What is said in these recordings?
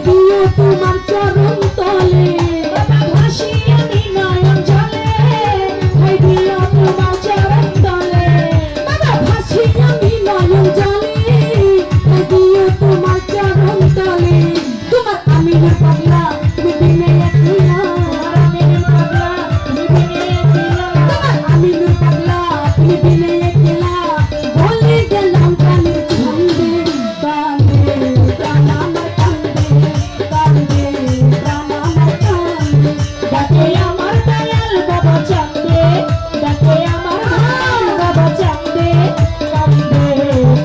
দিও তোমার চরণ তলে ভাসিয়ে আমি নয়ন জলে দিও তোমার চরণ তলে ভাসিয়ে আমি নয়ন জলে দিও তোমার চরণ তলে তোমার আমিনুর পাগলা তুমি বিনে একলা আমিনুর পাগলা তুমি বিনে একলা তোমার আমিনুর পাগলা তুমি বিনে একলা বলে গেলাম কানের ছন্দে কান্দে প্রাণ আমার কান্দে কান্দে প্রাণ আমার কান্দে ডাকে আমার দয়াল বাবা চাঁদে ডাকে আমার দয়াল বাবা চাঁদে কান্দে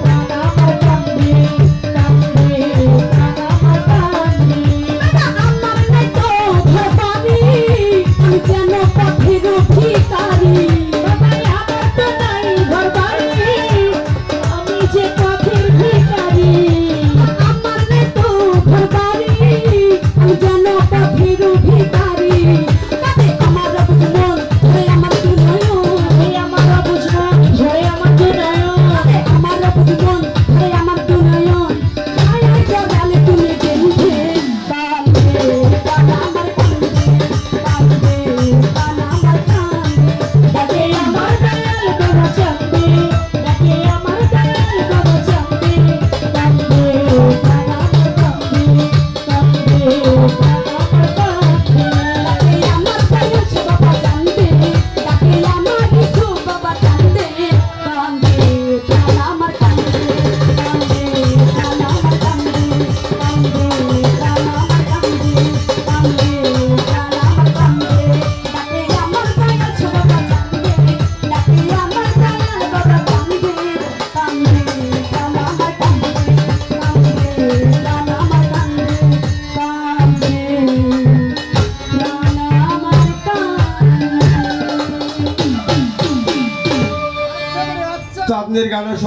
প্রাণ আমার কান্দে কান্দে প্রাণ আমার কান্দে আমার নাই তো ঘর বাড়ি আমি যেন পথের ভিখারি বাবা আমার তো নাই ঘর বাড়ি আমি যে পথের ভিখারি আমার নাই তো ঘর বাড়ি আমি যেন পথের ভিখারি আমার বুঝমন ঝরে আমার দুনয়ন আমার বুঝমন ঝরে আমার দুনয়ন আমার বুঝমন ঝরে আমার দুনয়ন আয় আয় জগালে তুমি গেলছে কান্দে প্রাণ আমার কান্দে কান্দে প্রাণ আমার কান্দে ডাকে আমার দয়াল বাবা চাঁদে ডাকে আমার দয়াল বাবা চাঁদে কান্দে প্রাণ আমার কান্দে কান্দে প্রাণ আমার কান্দে ডাকে আমার দয়াল বাবা চাঁদে ডাকে আমার ইসু বাবা চাঁদে কান্দে প্রাণ আমার কান্দে কান্দে প্রাণ আমার কান্দে কান্দে প্রাণ আমার কান্দে কান্দে প্রাণ আমার কান্দে ডাকে আমার দয়াল বাবা চাঁদে ডাকে আমার দয়াল বাবা চাঁদে কান্দে প্রাণ আমার কান্দে কান্দে প্রাণ আমার কান্দে কান্দে প্রাণ আমার কান্দে চাঁদনির গানের